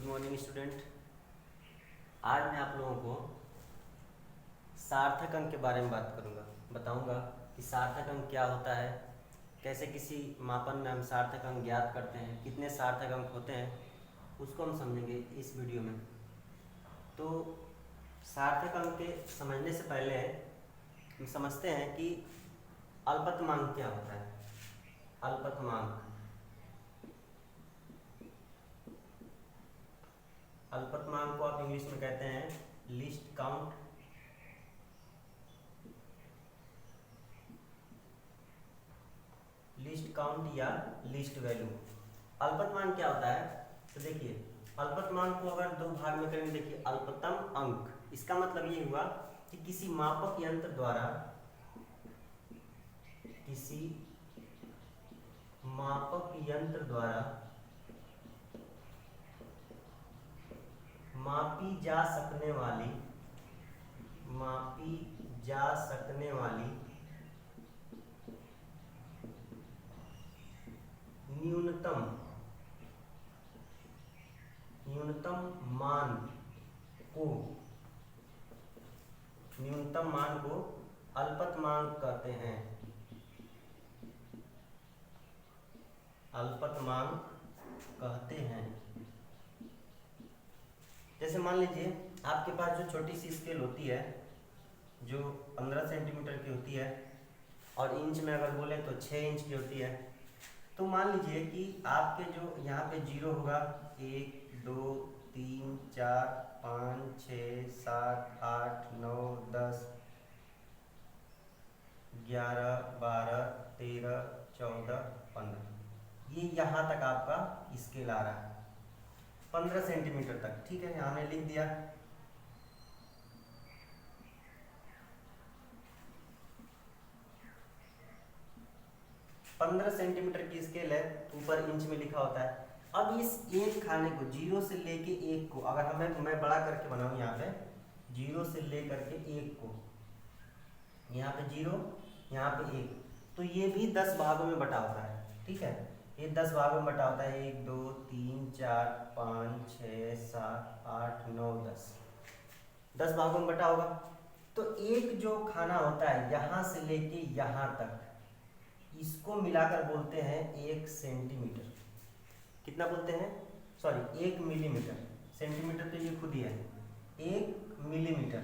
Good morning student. आज मैं आप लोगों को सार्थक अंक के बारे में बात करूंगा। बताऊंगा कि सार्थक अंक क्या होता है, कैसे किसी मापन में हम सार्थक अंक ज्ञात करते हैं, कितने सार्थक अंक होते हैं, उसको हम समझेंगे इस वीडियो में। तो सार्थक अंक के समझने से पहले हम समझते हैं कि अल्पतमांक क्या होता है। अल्पतमांक अल्पतमांक को आप इंग्लिश में कहते हैं लीस्ट काउंट। लीस्ट काउंट या लीस्ट वैल्यू। अल्पतमांक क्या होता है, तो देखिए अल्पतमांक को अगर दो भाग में करेंगे। देखिए अल्पतम अंक, इसका मतलब ये हुआ कि किसी मापक यंत्र द्वारा मापी जा सकने वाली न्यूनतम मान को अल्पतमांक कहते हैं। जैसे मान लीजिए आपके पास जो छोटी सी स्केल होती है जो 15 सेंटीमीटर की होती है और इंच में अगर बोले तो 6 इंच की होती है। तो मान लीजिए कि आपके जो यहाँ पे जीरो होगा 1 2 3 4 5 6 7 8 9 10 11 12 13 14 15, ये यहाँ तक आपका स्केल आ रहा है 15 सेंटीमीटर तक। ठीक है, यहाँ मैंने लिख दिया। पंद्रह सेंटीमीटर की स्केल है, ऊपर इंच में लिखा होता है। अब इस एक खाने को जीरो से लेके एक को अगर मैं बड़ा करके बनाऊं, यहाँ पे जीरो से लेकर के एक को, यहाँ पे जीरो यहाँ पे एक, तो ये भी 10 भागों में बटा होता है। ठीक है, ये 10 भागों में बटा होता है। 1 2 3 4 5 6 7 8 9 10 भागों में बटा होगा। तो एक जो खाना होता है यहाँ से लेके यहाँ तक, इसको मिलाकर बोलते हैं 1 सेंटीमीटर। कितना बोलते हैं, सॉरी 1 मिलीमीटर। सेंटीमीटर तो ये खुद ही है, 1 मिलीमीटर।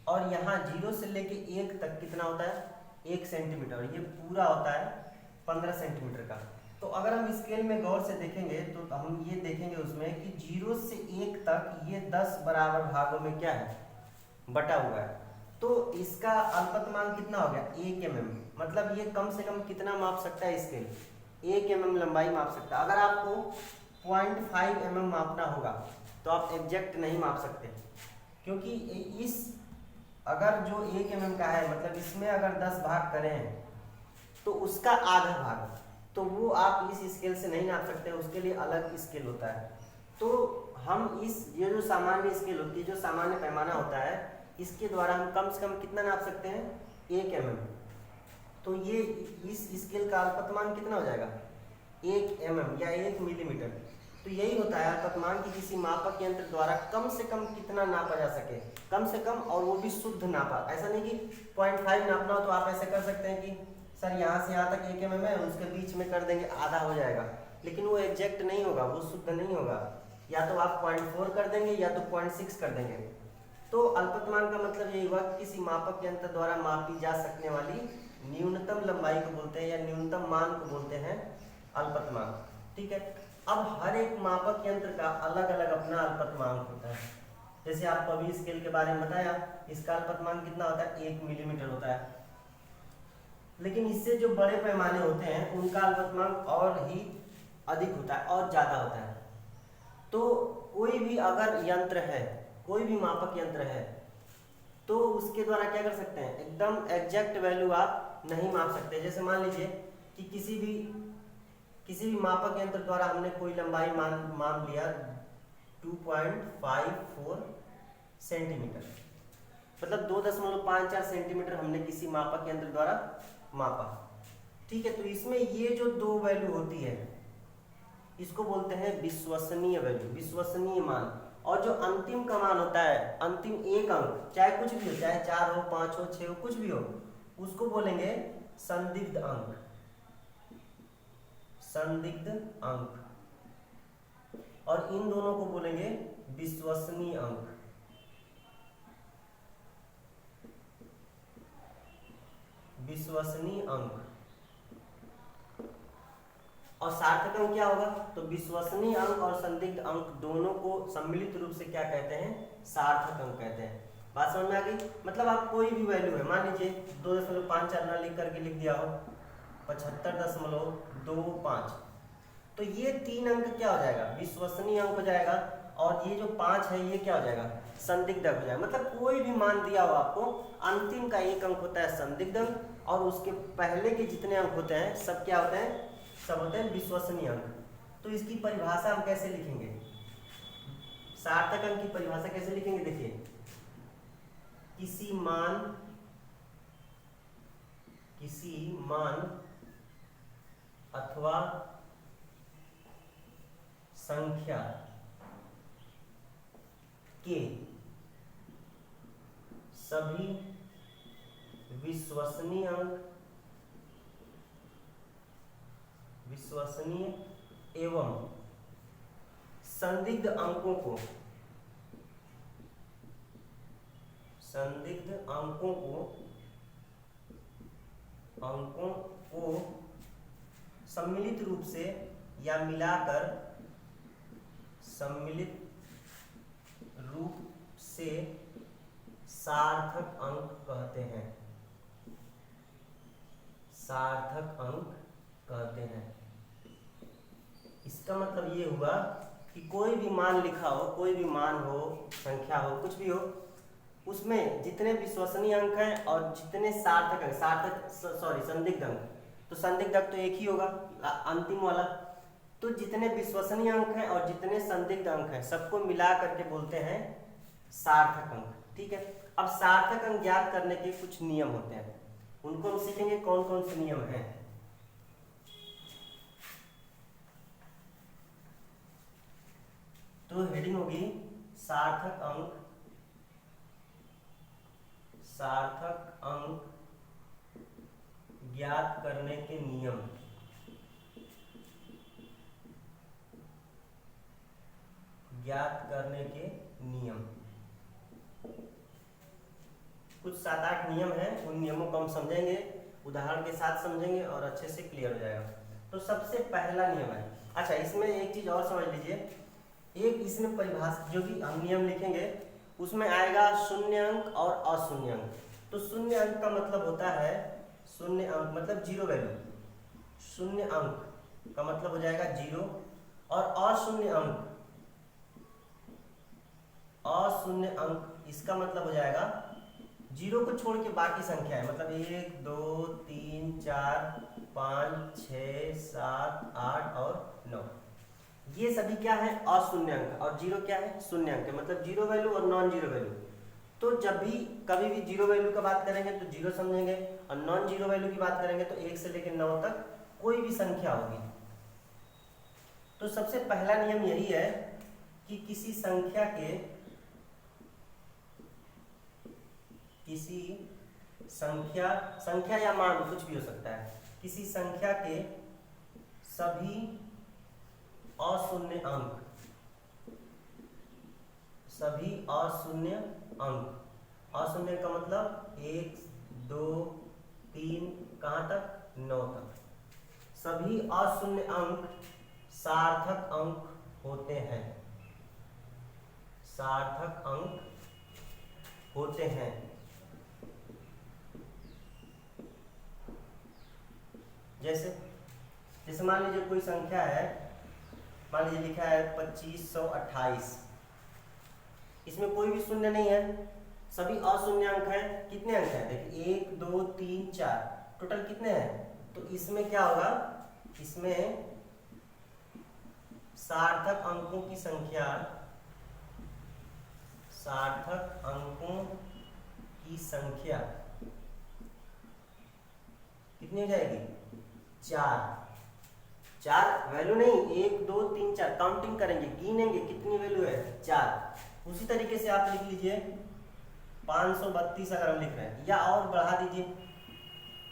और यहाँ जीरो से लेके एक तक कितना होता है, 1 सेंटीमीटर। ये पूरा होता है 15 सेंटीमीटर का। तो अगर हम स्केल में गौर से देखेंगे तो हम ये देखेंगे उसमें कि जीरो से एक तक ये 10 बराबर भागों में क्या है, बटा हुआ है। तो इसका अल्पतमांक कितना हो गया, 1 mm। मतलब ये कम से कम कितना माप सकता है स्केल, 1 mm लंबाई माप सकता है। अगर आपको 0.5 mm मापना होगा तो आप एग्जैक्ट नहीं माप सकते, क्योंकि इस अगर जो 1 mm का है, मतलब इसमें अगर 10 भाग करें तो उसका आधा भाग, तो वो आप इस स्केल से नहीं नाप सकते, उसके लिए अलग स्केल होता है। तो हम ये जो सामान्य स्केल होती है, जो सामान्य पैमाना होता है, इसके द्वारा हम कम से कम कितना नाप सकते हैं, 1 mm। तो ये इस स्केल का अल्पतमांक कितना हो जाएगा, 1 mm या 1 मिलीमीटर। तो यही होता है अल्पतमांक कि किसी मापक यंत्र द्वारा कम से कम कितना नापा जा सके, कम से कम, और वो भी शुद्ध नापा। ऐसा नहीं कि 0.5 नापना हो तो आप ऐसे कर सकते हैं कि सर यहाँ से यहाँ तक 1 mm है, उसके बीच में कर देंगे, आधा हो जाएगा, लेकिन वो एग्जैक्ट नहीं होगा, वो शुद्ध नहीं होगा। या तो आप 0.4 कर देंगे या तो 0.6 कर देंगे। तो अल्पतमांक का मतलब यही हुआ कि किसी मापक यंत्र द्वारा मापी जा सकने वाली न्यूनतम लंबाई को बोलते हैं या न्यूनतम मान को बोलते हैं अल्पतमांक। ठीक है, अब हर एक मापक यंत्र का अलग अलग अपना अल्पतमांक होता है। जैसे आपको अभी स्केल के बारे में बताया, इसका अल्पतमांक कितना होता है, 1 मिलीमीटर होता है। लेकिन इससे जो बड़े पैमाने होते हैं उनका अल्पतमांक और ही अधिक होता है और ज़्यादा होता है। तो कोई भी अगर यंत्र है, कोई भी मापक यंत्र है, तो उसके द्वारा क्या कर सकते हैं, एकदम एग्जैक्ट वैल्यू आप नहीं माप सकते। जैसे मान लीजिए कि किसी भी मापक यंत्र द्वारा हमने कोई लंबाई मान लिया 2.54 सेंटीमीटर, मतलब 2.54 सेंटीमीटर हमने किसी मापक यंत्र द्वारा मापा। ठीक है, तो इसमें ये जो दो वैल्यू होती है, इसको बोलते हैं विश्वसनीय वैल्यू, विश्वसनीय मान। और जो अंतिम का मान होता है, अंतिम एक अंक, चाहे कुछ भी हो, चाहे 4 हो, 5 हो, 6 हो, कुछ भी हो, उसको बोलेंगे संदिग्ध अंक, संदिग्ध अंक। और इन दोनों को बोलेंगे विश्वसनीय अंक। विश्वसनीय अंक। और सार्थक अंक क्या होगा? तो विश्वसनीय अंक और संदिग्ध अंक दोनों को सम्मिलित रूप से क्या कहते हैं? सार्थक अंक कहते हैं। बात समझ में आ गई? मतलब आप कोई भी वैल्यू है, मान लीजिए 2.5 लिख करके लिख दिया हो 75.25, तो ये 3 अंक क्या हो जाएगा? विश्वसनीय अंक हो जाएगा। और ये जो 5 है ये क्या हो जाएगा? संदिग्ध अंक हो जाएगा। मतलब कोई भी मान दिया हो आपको, अंतिम का एक अंक होता है संदिग्ध अंक और उसके पहले के जितने अंक होते हैं सब क्या होते हैं? सब होते हैं विश्वसनीय अंक। तो इसकी परिभाषा हम कैसे लिखेंगे? सार्थक अंक की परिभाषा कैसे लिखेंगे? देखिए, किसी मान अथवा संख्या के सभी विश्वसनीय एवं संदिग्ध अंकों को सम्मिलित रूप से या मिलाकर सम्मिलित रूप से सार्थक अंक कहते हैं। सार्थक अंक कहते हैं। इसका मतलब ये हुआ कि कोई भी मान लिखा हो, कोई भी मान हो, संख्या हो, कुछ भी हो, उसमें जितने विश्वसनीय अंक हैं और जितने सार्थक अंक, संदिग्ध अंक, तो संदिग्ध अंक तो एक ही होगा अंतिम वाला। तो जितने विश्वसनीय अंक हैं और जितने संदिग्ध अंक हैं सबको मिला करके बोलते हैं सार्थक अंक। ठीक है। अब सार्थक अंक ज्ञात करने के कुछ नियम होते हैं, उनको हम सीखेंगे कौन कौन से नियम हैं। तो हेडिंग होगी सार्थक अंक ज्ञात करने के नियम। ज्ञात करने के नियम कुछ 7-8 नियम हैं, उन नियमों को हम समझेंगे, उदाहरण के साथ समझेंगे और अच्छे से क्लियर हो जाएगा। तो सबसे पहला नियम है, अच्छा इसमें एक चीज और समझ लीजिए, एक इसमें परिभाषा जो भी हम नियम लिखेंगे उसमें आएगा शून्य अंक और अशून्य अंक। तो शून्य अंक का मतलब होता है, शून्य अंक मतलब जीरो वैल्यू, शून्य अंक का मतलब हो जाएगा जीरो। और अशून्य अंक इसका मतलब हो जाएगा जीरो को छोड़ के बाकी संख्या है, मतलब 1 2 3 4 5 6 7 8 और 9, ये सभी क्या है? अशून्य अंक। और जीरो क्या है? शून्य अंक, मतलब जीरो वैल्यू और नॉन जीरो वैल्यू। तो जब भी कभी भी जीरो वैल्यू का बात करेंगे तो जीरो समझेंगे, और नॉन जीरो वैल्यू की बात करेंगे तो 1 से लेकर 9 तक कोई भी संख्या होगी। तो सबसे पहला नियम यही है कि किसी संख्या या मान कुछ भी हो सकता है, किसी संख्या के सभी अशून्य अंक, अशून्य का मतलब 1 2 3 कहाँ तक? 9 तक, सभी अशून्य अंक सार्थक अंक होते हैं। सार्थक अंक होते हैं। जैसे मान लीजिए कोई संख्या है, मान लीजिए लिखा है 2528, इसमें कोई भी शून्य नहीं है, सभी अशून्य अंक हैं। कितने अंक हैं? देखिए 1 2 3 4, टोटल कितने हैं? तो इसमें क्या होगा? इसमें सार्थक अंकों की संख्या, सार्थक अंकों की संख्या कितनी हो जाएगी? 4। 4 वैल्यू नहीं, 1 2 3 4 काउंटिंग करेंगे, गिनेंगे कितनी वैल्यू है 4। उसी तरीके से आप लिख लीजिए 532 अगर हम लिख रहे हैं, या और बढ़ा दीजिए,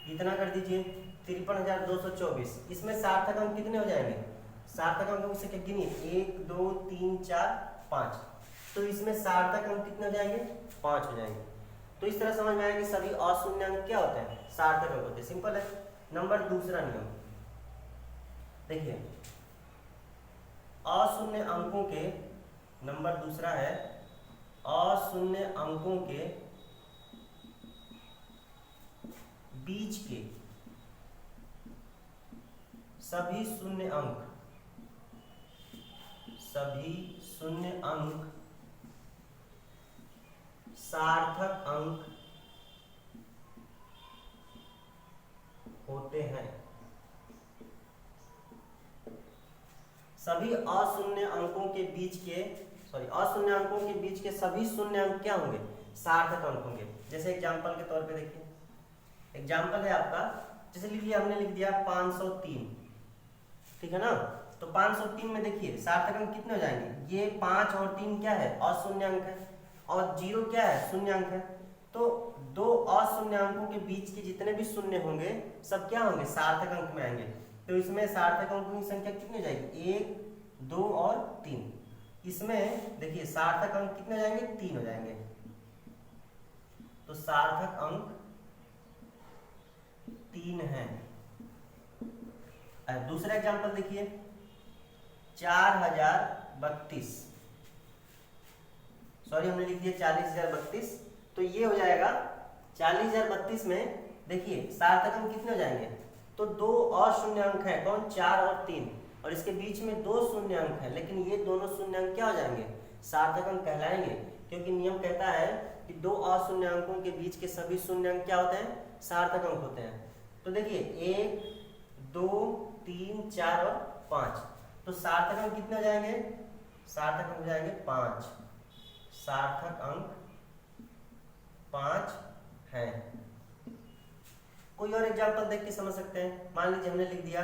इतना कर दीजिए 53,224। इसमें सार्थक अंक कितने हो जाएंगे, सार्थक अंकों से क्या गिनिए 1 2 3 4 5, तो इसमें सार्थक अंक कितने हो जाएंगे 5 हो जाएंगे। तो इस तरह समझ में आया कि सभी अशून्य अंक क्या होते हैं, सार्थक अंक होते हैं। सिंपल है। नंबर दूसरा नियम देखिए, अशून्य अंकों के, नंबर दूसरा है अशून्य अंकों के बीच के सभी शून्य अंक, सभी शून्य अंक सार्थक अंक होते हैं। सभी अशून्य अंकों के बीच के, अशून्य अंकों के बीच के सभी शून्य अंक क्या होंगे, सार्थक अंक होंगे। जैसे एग्जांपल के तौर पे देखिए, एग्जांपल है आपका, जैसे लिखिए हमने लिख दिया 503, ठीक है ना। तो 503 में देखिए सार्थक अंक कितने हो जाएंगे, ये 5 और 3 क्या है, अशून्य अंक है, और 0 क्या है, शून्य अंक है। तो दो अशून्य अंकों के बीच के जितने भी शून्य होंगे सब क्या होंगे, सार्थक अंक में आएंगे। तो इसमें सार्थक अंकों की संख्या कितनी हो जाएगी, 1 2 और 3। इसमें देखिए सार्थक अंक कितने हो जाएंगे, 3 हो जाएंगे। तो सार्थक अंक 3 है। दूसरा एग्जांपल देखिए 4032, सॉरी हमने लिख दिया 40,032, तो ये हो जाएगा 40,032 में देखिए सार्थक अंक कितने हो जाएंगे, तो दो अशून्य अंक है, कौन, 4 और 3, और इसके बीच में 2 शून्य अंक है, लेकिन ये दोनों शून्य अंक क्या हो जाएंगे, सार्थक अंक कहलाएंगे, क्योंकि नियम कहता है कि दो अशून्य अंकों के बीच के सभी शून्य अंक क्या होते हैं, सार्थक अंक होते हैं। तो देखिए 1 2 3 4 और 5, तो सार्थक अंक कितने हो जाएंगे, सार्थक अंक हो जाएंगे 5, सार्थक अंक 5 है। कोई और एग्जांपल देख के समझ सकते हैं। मान लीजिए हमने लिख दिया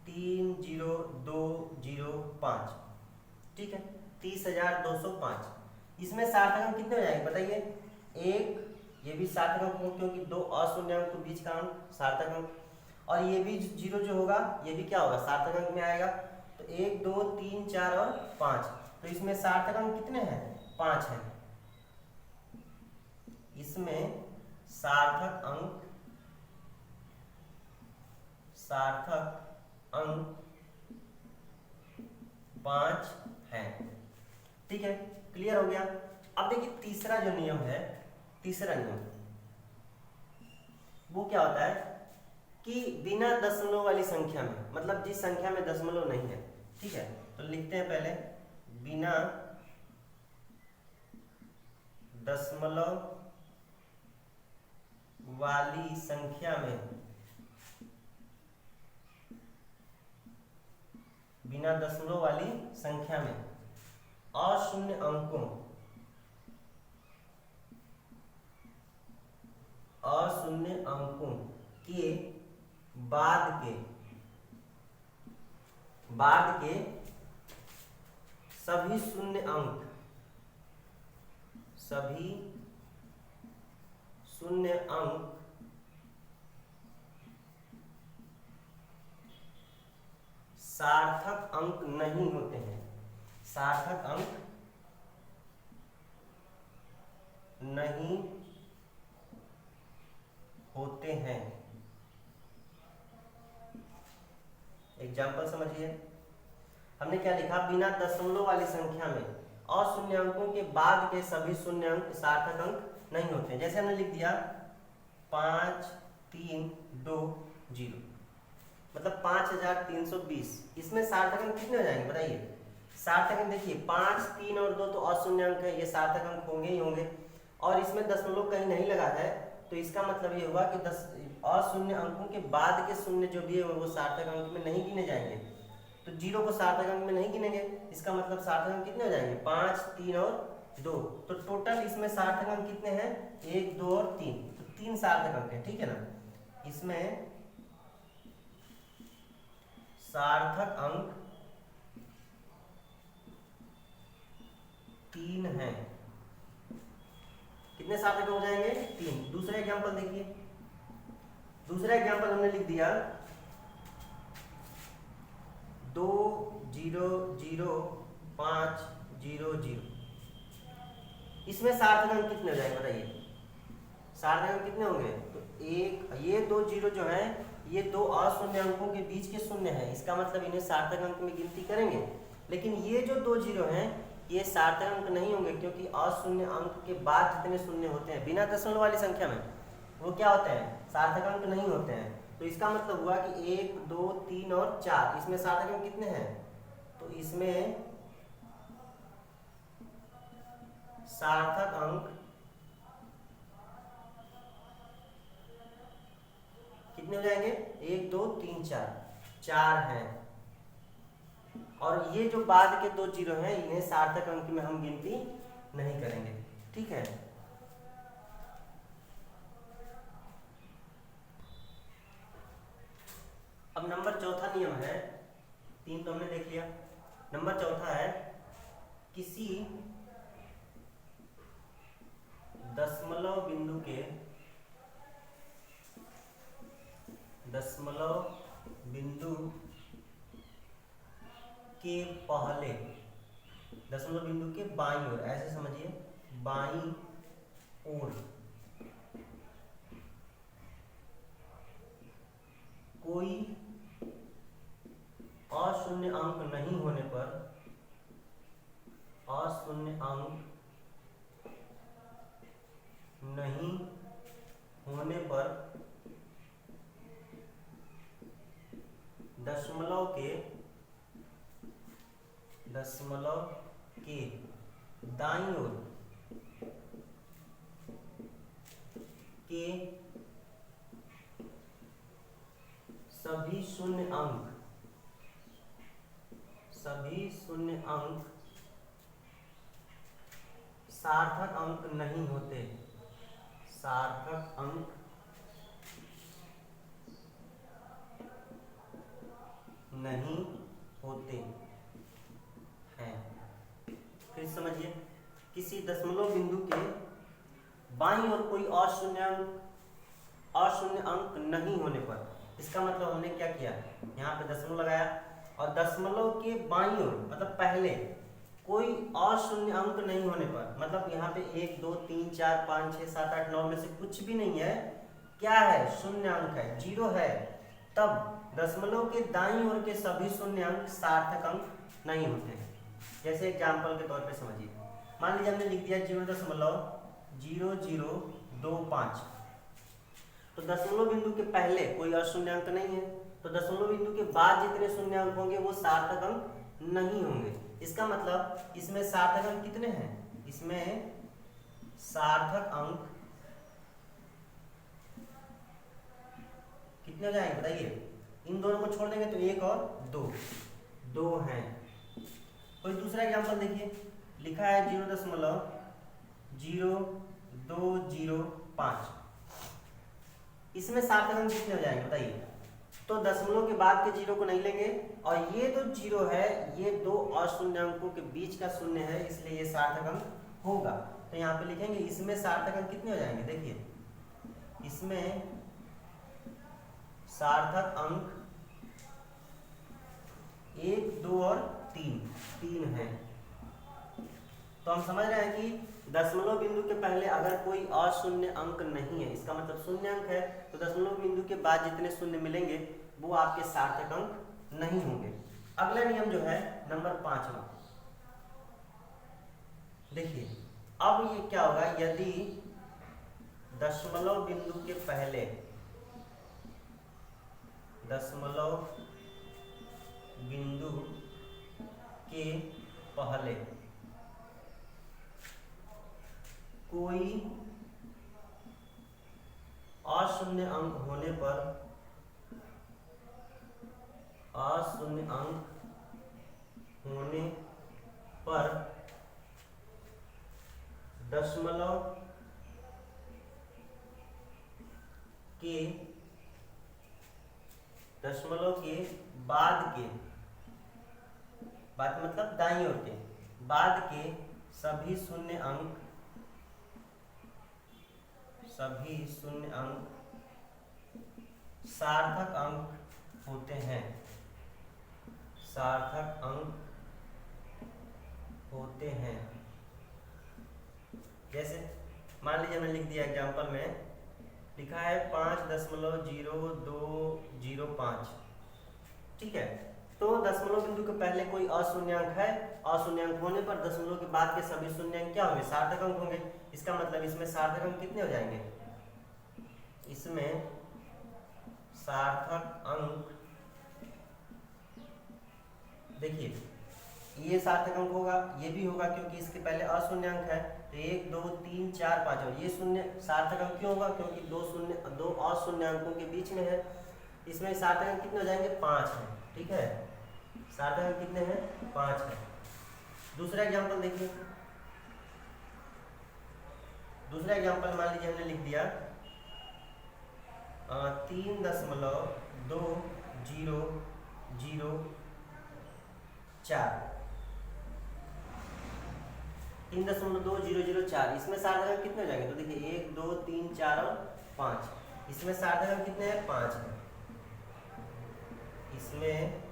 30205, ठीक है, 30,205। इसमें सार्थक अंक कितने हो जाएंगे बताइए, 1, ये भी सार्थक अंक होगा क्योंकि दो अशून्य अंक के बीच का अंक सार्थक अंक, और ये भी 0 जो होगा ये भी क्या होगा, सार्थक अंक में आएगा। तो 1 2 3 4 और 5, तो इसमें सार्थक अंक कितने हैं, 5 है। इसमें सार्थक अंक 5 है, ठीक है, क्लियर हो गया। अब देखिए तीसरा जो नियम है, तीसरा नियम वो क्या होता है कि बिना दशमलव वाली संख्या में, मतलब जिस संख्या में दशमलव नहीं है, ठीक है, तो लिखते हैं पहले बिना दशमलव वाली संख्या में, बिना दशमलव वाली संख्या में अशून्य अंकों, अशून्य अंकों के बाद के सभी शून्य अंक, सभी शून्य अंक सार्थक अंक नहीं होते हैं, सार्थक अंक नहीं होते हैं। एग्जाम्पल समझिए, हमने क्या लिखा, बिना दशमलव वाली संख्या में अशून्य अंकों के बाद के सभी शून्य अंक सार्थक अंक नहीं होते हैं। जैसे हमने लिख दिया 5 3 2 0, मतलब 5320। इसमें सार्थक अंक कितने हो जाएंगे बताइए, सार्थक अंक देखिए 5 3 और 2 तो अशून्य अंक है, ये सार्थक अंक होंगे ही होंगे, और इसमें दशमलव कहीं नहीं लगा है, तो इसका मतलब ये हुआ कि अशून्य अंकों के बाद के शून्य जो भी है वो सार्थक अंक में नहीं गिने जाएंगे। तो 0 को सार्थक अंक में नहीं गिनेंगे, इसका मतलब सार्थक अंक कितने हो जाएंगे, 5 3 और 2। तो टोटल इसमें सार्थक अंक कितने हैं, 1 2 और 3, तो 3 सार्थक अंक है, ठीक है ना। इसमें सार्थक अंक 3 है। कितने सार्थक हो जाएंगे? 3। दूसरा एग्जांपल देखिए, दूसरा एग्जांपल हमने लिख दिया 2 0 0 5 0 0। इसमें सार्थक अंक कितने हो जाएंगे बताइए? सार्थक अंक कितने होंगे? तो एक, ये 2 0 जो है ये दो अशून्य अंकों के बीच के शून्य है, इसका मतलब इन्हें सार्थक अंक में गिनती करेंगे। लेकिन ये जो 2 0 हैं ये सार्थक अंक नहीं होंगे, क्योंकि अशून्य अंक के बाद जितने शून्य होते हैं बिना दशमलव वाली संख्या में वो क्या होते हैं? सार्थक अंक नहीं होते हैं। तो इसका मतलब हुआ कि 1 2 3 और 4, इसमें सार्थक अंक कितने हैं? तो इसमें सार्थक अंक कितने हो जाएंगे? 1 2 3 4, 4 हैं। और ये जो बाद के 2 0 हैं इन्हें सार्थक अंक में हम गिनती नहीं करेंगे। ठीक है, अब नंबर चौथा नियम है, 3 तो हमने देख लिया। नंबर चौथा है किसी दशमलव बिंदु के पहले, दशमलव बिंदु के बाईं ओर, ऐसे समझिए बाईं ओर कोई अशून्य अंक नहीं होने पर, अशून्य अंक नहीं होने पर दशमलव के दाईं ओर के सभी शून्य अंक सार्थक अंक नहीं होते, सार्थक अंक नहीं होते हैं। फिर समझिए, किसी दशमलव बिंदु के बाईं ओर कोई अशून्य अंक नहीं होने पर, इसका मतलब हमने क्या किया, यहाँ पे दशमलव लगाया और दशमलव के बाईं ओर मतलब पहले कोई अशून्य अंक नहीं होने पर, मतलब यहाँ पे 1 2 3 4 5 6 7 8 9 में से कुछ भी नहीं है, क्या है? शून्य अंक है, 0 है, तब दशमलव के दाईं ओर के सभी शून्य अंक सार्थक अंक नहीं होते हैं। जैसे एग्जाम्पल के तौर पे समझिए, मान लीजिए हमने लिख दिया 0.0025, तो दशमलव बिंदु के पहले कोई अशून्य अंक नहीं है, तो दशमलव बिंदु के बाद जितने शून्य अंक होंगे वो सार्थक अंक नहीं होंगे। इसका मतलब इसमें सार्थक अंक कितने हैं? इसमें सार्थक अंक कितने हो जाएंगे बताइए? इन दोनों को छोड़ देंगे तो 1 और 2 हैं। कोई दूसरा एग्जांपल देखिए, लिखा है 0.0205, इसमें सार्थक अंक कितने हो जाएंगे बताइए? तो दशमलव के बाद के 0 को नहीं लेंगे, और ये जो 0 है ये दो अशून्य अंकों के बीच का शून्य है, इसलिए ये सार्थक अंक होगा। तो यहाँ पे लिखेंगे इसमें सार्थक अंक कितने हो जाएंगे? देखिए इसमें सार्थक अंक 1 2 और 3 हैं। तो हम समझ रहे हैं कि दशमलव बिंदु के पहले अगर कोई अशून्य अंक नहीं है, इसका मतलब शून्य अंक है, तो दशमलव बिंदु के बाद जितने शून्य मिलेंगे वो आपके सार्थक अंक नहीं होंगे। अगला नियम जो है नंबर 5वां, देखिए अब ये क्या होगा, यदि दशमलव बिंदु के पहले, दशमलव बिंदु के पहले कोई अशून्य अंक होने पर, अशून्य अंक होने पर दशमलव के बाद के दाईं ओर के बाद के सभी शून्य अंक सार्थक अंक होते हैं, सार्थक अंक होते हैं। जैसे मान लीजिए हमने लिख दिया एग्जाम्पल में, लिखा है 5.0205, ठीक है। तो दशमलव बिंदु के पहले कोई अशून्यांक है, अशून्यांक होने पर दशमलव के बाद के सभी शून्यांक क्या होंगे, सार्थक अंक होंगे। इसका मतलब इसमें सार्थक अंक कितने हो जाएंगे, इसमें सार्थक अंक, देखिए ये सार्थक अंक होगा, ये भी होगा क्योंकि इसके पहले अशून्यांक है। तो 1 2 3 4 5 और ये शून्य सार्थक अंक क्यों होगा, क्योंकि दो अशून्यांकों के बीच में है। इसमें सार्थक अंक कितने हो जाएंगे, 5 है, ठीक है। सार्थक अंक कितने हैं, 5 है। दूसरा एग्जांपल देखिए, दूसरा एग्जांपल मान लीजिए हमने लिख दिया 3.2004, 3.2004। इसमें सार्थक अंक कितने हो जाएंगे, तो देखिए 1 2 3 4 और 5। इसमें सार्थक अंक कितने हैं, 5 है। इसमें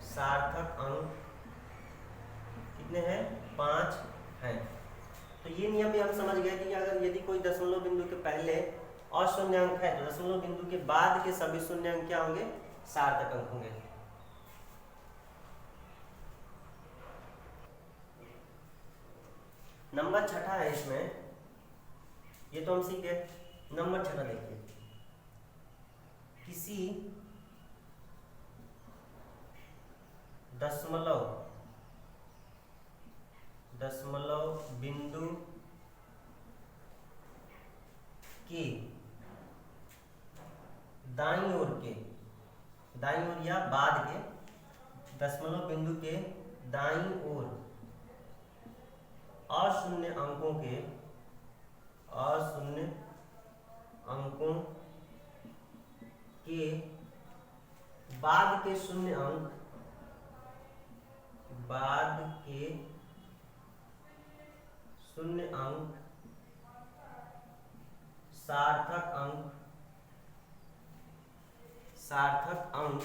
सार्थक अंक कितने हैं, 5 हैं। तो ये नियम भी हम समझ गए कि अगर यदि कोई दशमलव बिंदु के पहले अशून्यांक है तो दशमलव बिंदु के बाद के सभी शून्यांक क्या होंगे, सार्थक अंक होंगे। नंबर छठा है इसमें, ये तो हम सीख गए। नंबर छठा देखिए, किसी दशमलव बिंदु के दाईं ओर या बाद के, दशमलव बिंदु के दाईं ओर अशून्य अंकों के बाद के शून्य अंक, सार्थक अंक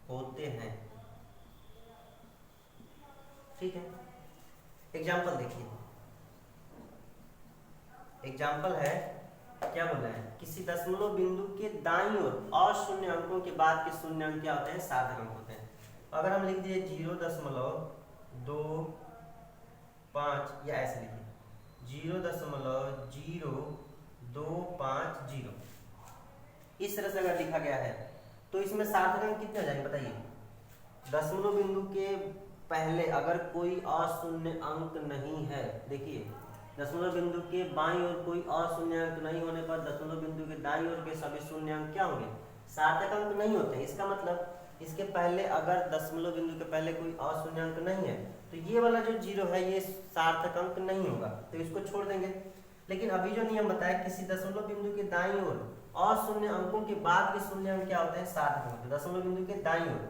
होते हैं, ठीक है। एग्जाम्पल देखिए, एग्जाम्पल है, क्या बोला है, किसी दशमलव बिंदु के दाईं ओर अशून्य अंकों के बाद के शून्य अंक क्या होते हैं, सार्थक अंक होते हैं। अगर हम लिख दिए 0.25 या ऐसे लिखिए 0.0250, इस तरह से अगर लिखा गया है तो इसमें सार्थक अंक कितने हो जाएंगे बताइए। दशमलव बिंदु के पहले अगर कोई अशून्य अंक नहीं है, देखिए दशमलव बिंदु के बाईं ओर कोई अशून्य अंक नहीं होने पर दशमलव बिंदु के दाईं ओर के सभी शून्य अंक क्या होंगे, सार्थक अंक नहीं होते। इसका मतलब इसके पहले अगर दशमलव बिंदु के पहले कोई अशून्य अंक नहीं है तो ये वाला जो 0 है ये सार्थक अंक नहीं होगा, तो इसको छोड़ देंगे। लेकिन अभी जो नियम बताया, किसी दशमलव बिंदु के दाईं ओर अशून्य अंकों के बाद के शून्य अंक क्या होते हैं, सार्थक अंक। दशमलव बिंदु के दाईं ओर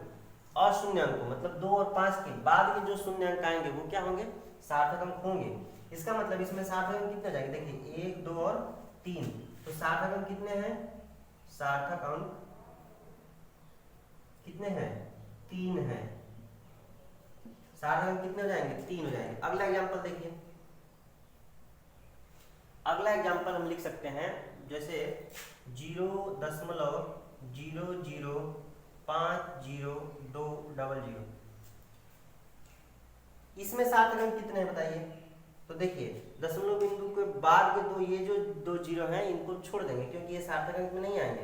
अशून्य अंकों मतलब 2 और 5 के बाद के जो शून्य अंक आएंगे वो क्या होंगे, सार्थक अंक होंगे। इसका मतलब इसमें सार्थक अंक कितने जाएंगे, देखिए 1 2 और 3, तो सार्थक अंक कितने हैं, सार्थक अंक कितने हैं, 3 हैं। सार्थक अंक कितने हो जाएंगे, 3 हो जाएंगे। अगला एग्जांपल देखिए, अगला एग्जांपल हम लिख सकते हैं जैसे 0.0050200। इसमें सार्थक अंक कितने हैं बताइए। तो देखिए दशमलव बिंदु के बाद के दो, ये जो 2 0 हैं इनको छोड़ देंगे क्योंकि ये सार्थक अंक में नहीं आएंगे।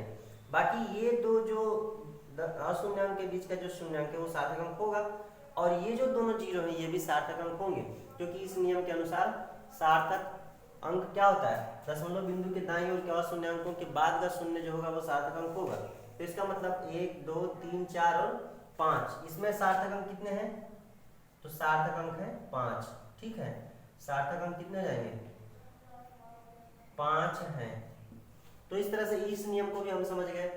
बाकी ये दो जो अशून्यांक के बीच का जो शून्यांक है वो सार्थक अंक होगा, और ये जो दोनों 0 हैं ये भी सार्थक अंक होंगे, क्योंकि इस नियम के अनुसार सार्थक अंक क्या होता है, दशमलव बिंदु के दाईं ओर के अशून्यांकों के बाद का शून्य जो होगा वो सार्थक अंक होगा। तो इसका मतलब 1 2 3 4 और 5, इसमें सार्थक अंक कितने हैं, तो सार्थक अंक है 5, ठीक है। सार्थक अंक कितने जाएंगे, 5 हैं। तो इस तरह से इस नियम को भी हम समझ गए।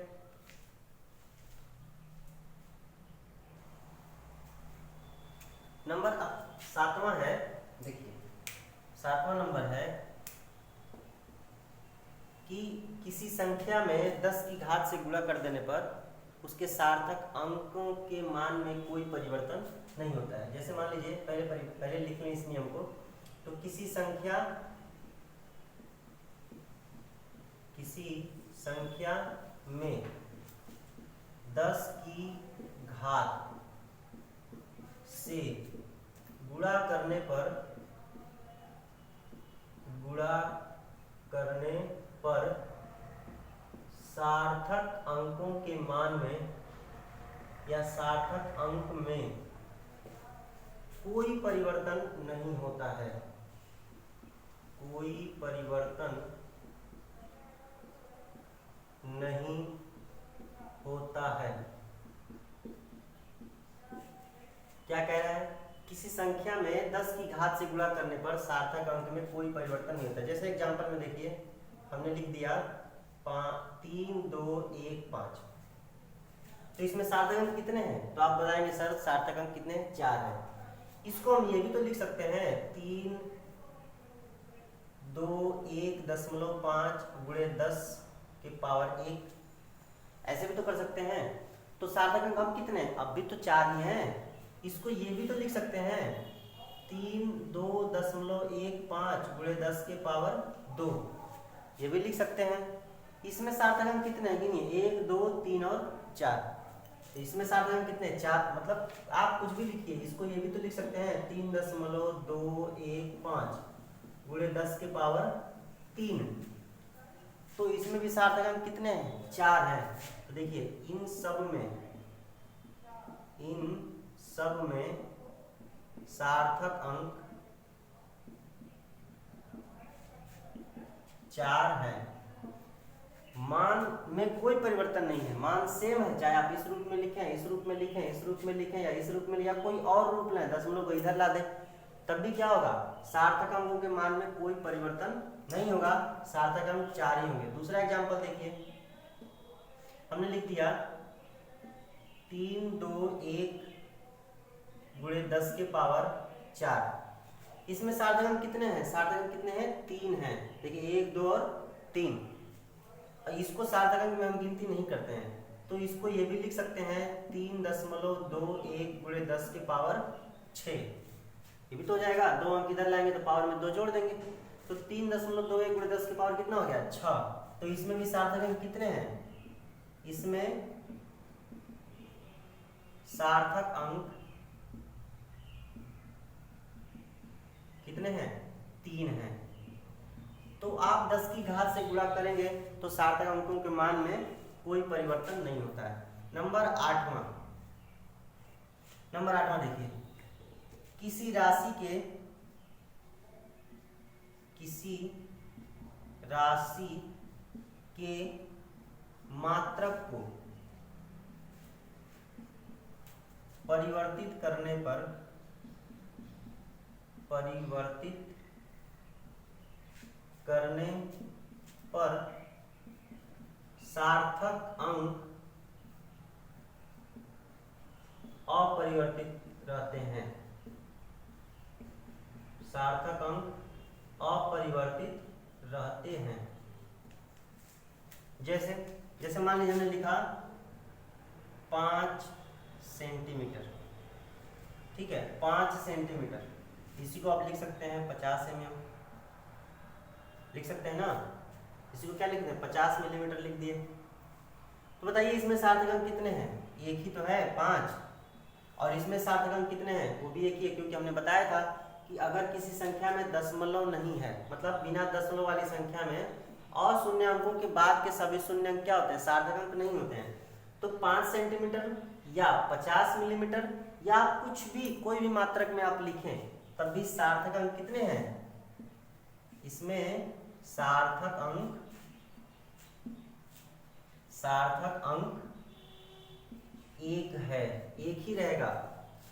नंबर 7वां है, देखिए 7वां नंबर है कि किसी संख्या में 10 की घात से गुणा कर देने पर उसके सार्थक अंकों के मान में कोई परिवर्तन नहीं होता है। जैसे मान लीजिए पहले लिख लें इस नियम को, तो किसी संख्या में 10 की घात से गुणा करने पर सार्थक अंकों के मान में या सार्थक अंक में कोई परिवर्तन नहीं होता है, कोई परिवर्तन नहीं होता है। क्या कह रहा है? किसी संख्या में 10 की घात से गुणा करने पर सार्थक अंक में कोई परिवर्तन नहीं होता। जैसे एग्जांपल में देखिए, हमने लिख दिया 3 2 1 5, तो इसमें सार्थक अंक कितने हैं? तो आप बताएंगे सर सार्थक अंक कितने? 4 हैं। इसको हम ये भी तो लिख सकते हैं 3 2 1.5 गुणे 10 के पावर 1, ऐसे भी तो कर सकते हैं। तो सार्थक अंक अब कितने? अब भी तो 4 ही हैं। इसको ये भी तो लिख सकते हैं 3 2.15 गुणे 10 के पावर 2, ये भी लिख सकते हैं। इसमें सार्थक अंक कितने हैं? गिनिए 1 2 3 और 4। तो इसमें सार्थक अंक कितने? 4। मतलब आप कुछ भी लिखिए, इसको ये भी तो लिख सकते हैं 3.215 गुणे 10 के पावर 3। तो इसमें भी सार्थक अंक कितने हैं? 4 हैं। तो देखिए इन सब में सार्थक अंक 4 है। मान में कोई परिवर्तन नहीं है, मान सेम है, चाहे आप इस रूप में लिखें, इस रूप में लिखें, इस रूप में लिखें या इस रूप में, या कोई और रूप लें, दशमलव को इधर ला दें, तब भी क्या होगा? सार्थक अंकों के मान में कोई परिवर्तन नहीं होगा, सार्थक अंक 4 ही होंगे। दूसरा एग्जांपल देखिए, हमने लिख दिया 3 2 1 गुणे 10 के पावर 4। इसमें सार्थक अंक कितने हैं? सार्थक अंक कितने हैं? 3 हैं। देखिए 1 2 और 3। इसको सार्थक अंक में हम गिनती नहीं करते हैं, तो इसको ये भी लिख सकते हैं 3.21 गुणे 10 के पावर 6। ये भी तो हो जाएगा, 2 अंक इधर लाएंगे तो पावर में 2 जोड़ देंगे, तो 3.21 गुणे 10 के पावर कितना हो गया? 6। तो इसमें भी सार्थक अंक कितने हैं? इसमें सार्थक अंक कितने हैं? 3 हैं। तो आप 10 की घात से गुणा करेंगे तो सार्थक अंकों के मान में कोई परिवर्तन नहीं होता है। नंबर 8वां देखिए, किसी राशि के मात्रक को परिवर्तित करने पर सार्थक अंक अपरिवर्तित रहते हैं, सार्थक अंक अपरिवर्तित रहते हैं। जैसे मान लीजिए हमने लिखा 5 सेंटीमीटर, ठीक है, 5 सेंटीमीटर, इसी को आप लिख सकते हैं 50 mm, लिख सकते हैं ना। इसी को क्या लिखते हैं? 50 मिलीमीटर लिख दिए। तो बताइए इसमें सार्थक अंक कितने हैं? एक ही तो है 5, और इसमें सार्थक अंक कितने हैं? वो भी एक ही है, क्योंकि हमने बताया था कि अगर किसी संख्या में दशमलव नहीं है, मतलब बिना दशमलव वाली संख्या में और शून्य अंकों के बाद के सभी शून्य अंक क्या होते हैं? सार्थक अंक नहीं होते हैं। तो 5 सेंटीमीटर या 50 मिलीमीटर या कुछ भी, कोई भी मात्रक में आप लिखें, तब भी सार्थक अंक कितने हैं? इसमें सार्थक अंक 1 है, एक ही रहेगा,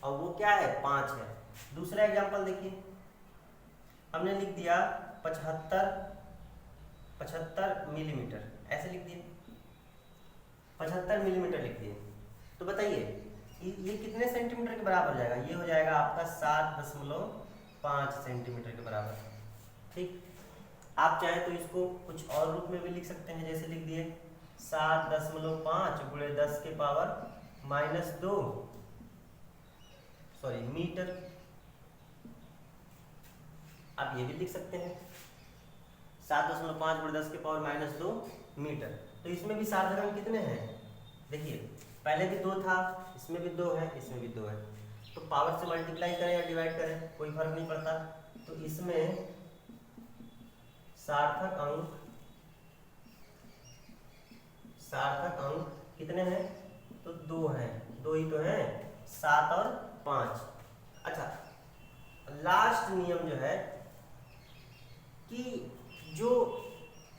और वो क्या है? 5 है। दूसरा एग्जांपल देखिए, हमने लिख दिया 75 मिलीमीटर, ऐसे लिख दिए 75 मिलीमीटर लिख दिए। तो बताइए कि ये कितने सेंटीमीटर के बराबर हो जाएगा, ये हो जाएगा आपका 7.5 सेंटीमीटर के बराबर। ठीक, आप चाहे तो इसको कुछ और रूप में भी लिख सकते हैं, जैसे लिख दिए 7.5 गुणे 10 के पावर -2 मीटर। आप ये भी लिख सकते हैं 7.5 गुणे 10 के पावर -2 मीटर। तो इसमें भी सार्थक अंक कितने हैं, देखिए पहले भी 2 था, इसमें भी 2 है, इसमें भी 2 है, तो पावर से मल्टीप्लाई करें या डिवाइड करें कोई फर्क नहीं पड़ता। तो इसमें सार्थक अंक कितने हैं, तो 2 हैं, 2 ही तो हैं, 7 और 5। अच्छा, लास्ट नियम जो है कि जो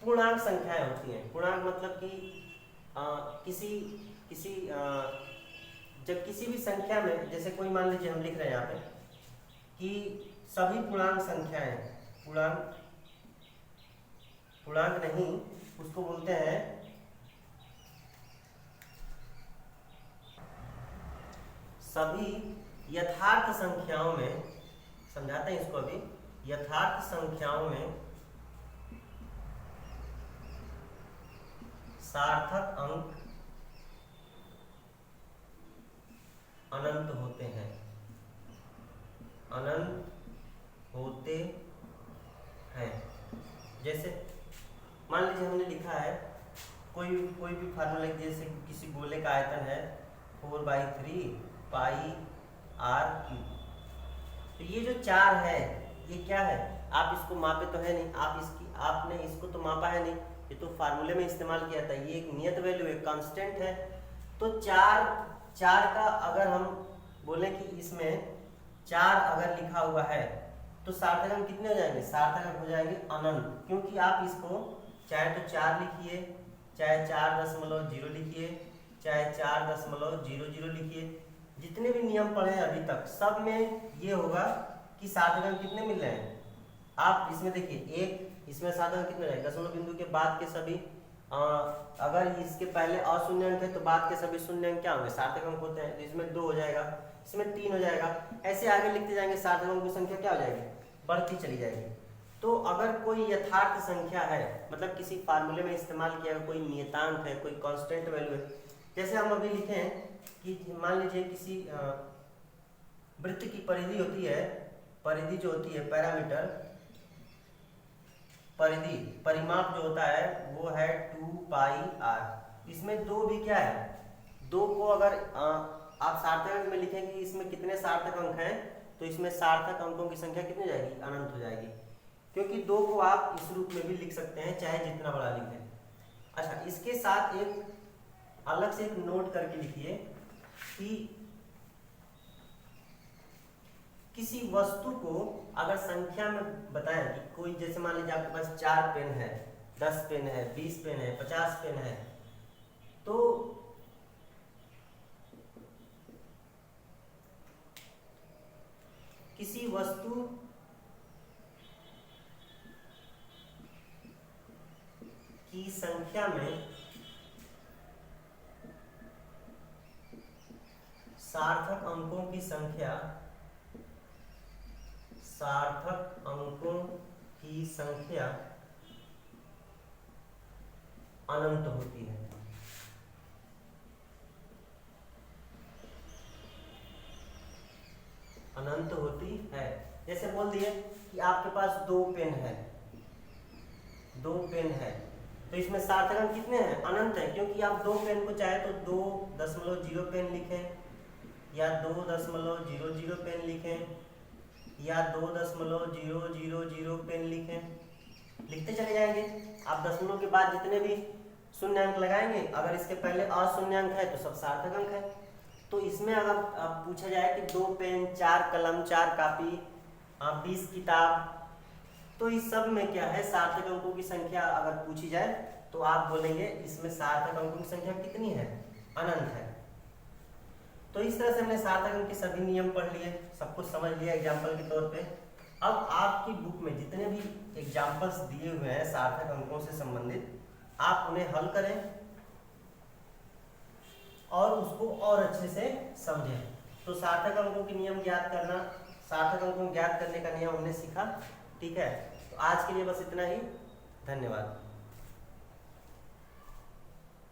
पूर्णांक संख्याएं होती हैं, पूर्णांक मतलब कि जब किसी भी संख्या में, जैसे कोई मान लीजिए हम लिख रहे हैं यहाँ पे कि सभी पूर्णांक संख्याएं, पूर्णांक नहीं, उसको बोलते हैं सभी यथार्थ संख्याओं में, समझाते हैं इसको अभी, यथार्थ संख्याओं में सार्थक अंक अनंत होते हैं, जैसे मान लीजिए हमने लिखा है कोई भी फार्मूला, जैसे किसी गोले का आयतन है 4/3 पाई r³। तो ये जो 4 है ये क्या है, आप इसको मापे तो है नहीं, आपने इसको तो मापा है नहीं, ये तो फार्मूले में इस्तेमाल किया था, ये एक नियत वैल्यू है, कांस्टेंट है। तो 4 का अगर हम बोले कि इसमें 4 अगर लिखा हुआ है तो सार्थक अंक कितने हो जाएंगे, सार्थक अंक हो जाएंगे अनंत, क्योंकि आप इसको चाहे तो 4 लिखिए, चाहे 4.0 लिखिए, चाहे 4.00 लिखिए, जितने भी नियम पढ़े हैं अभी तक सब में ये होगा कि सार्थक अंक कितने मिल रहे हैं। आप इसमें देखिए एक, इसमें सार्थक अंक कितने रहेंगे, दशमलव बिंदु के बाद के सभी, अगर इसके पहले अशून्य अंक है तो बाद के सभी शून्य अंक क्या होंगे, सार्थक अंक होते हैं। तो इसमें 2 हो जाएगा, इसमें 3 हो जाएगा, ऐसे आगे लिखते जाएंगे, सार्थक अंकों की संख्या क्या हो जाएगी, बढ़ती चली जाएगी। तो अगर कोई यथार्थ संख्या है, मतलब किसी फार्मूले में इस्तेमाल किया गया कोई नियतांक है, कोई कांस्टेंट वैल्यू है, जैसे हम अभी लिखे हैं कि मान लीजिए किसी वृत्त की परिधि होती है, परिधि जो होती है पैरामीटर, परिधि परिमाप जो होता है वो है 2πr। इसमें 2 भी क्या है, 2 को अगर आप सार्थक अंक में लिखें कि इसमें कितने सार्थक अंक हैं, तो इसमें सार्थक अंकों की संख्या कितनी हो जाएगी, अनंत हो जाएगी, क्योंकि 2 को आप इस रूप में भी लिख सकते हैं, चाहे जितना बड़ा लिखें। अच्छा, इसके साथ एक अलग से एक नोट करके लिखिए कि किसी वस्तु को अगर संख्या में बताएं कि कोई, जैसे मान लीजिए आपके पास 4 पेन है, 10 पेन है, 20 पेन है, 50 पेन है, तो किसी वस्तु की संख्या में सार्थक अंकों की संख्या, सार्थक अंकों की संख्या अनंत होती है। अनंत होती है, जैसे बोल दिए कि आपके पास 2 पेन है, 2 पेन है, तो इसमें सार्थक अंक कितने हैं, अनंत है, क्योंकि आप 2 पेन को चाहे तो 2.0 पेन लिखें, या 2.00 पेन लिखें, या 2.000 पेन लिखें, लिखते चले जाएंगे। आप दशमलव के बाद जितने भी शून्य अंक लगाएंगे, अगर इसके पहले अशून्य अंक है तो सब सार्थक अंक है। तो इसमें अगर पूछा जाए कि 2 पेन, 4 कलम, 4 कापी, 20 किताब, तो इस सब में क्या है, सार्थक अंकों की संख्या अगर पूछी जाए तो आप बोलेंगे इसमें सार्थक अंकों की संख्या कितनी है, अनंत है। तो इस तरह से हमने सार्थक अंक के सभी नियम पढ़ लिए, सब कुछ समझ लिया एग्जाम्पल के तौर पे। अब आपकी बुक में जितने भी एग्जाम्पल्स दिए हुए हैं सार्थक अंकों से संबंधित, आप उन्हें हल करें और उसको और अच्छे से समझें। तो सार्थक अंकों के नियम ज्ञात करना, सार्थक अंकों ज्ञात करने का नियम हमने सीखा। ठीक है, तो आज के लिए बस इतना ही। धन्यवाद।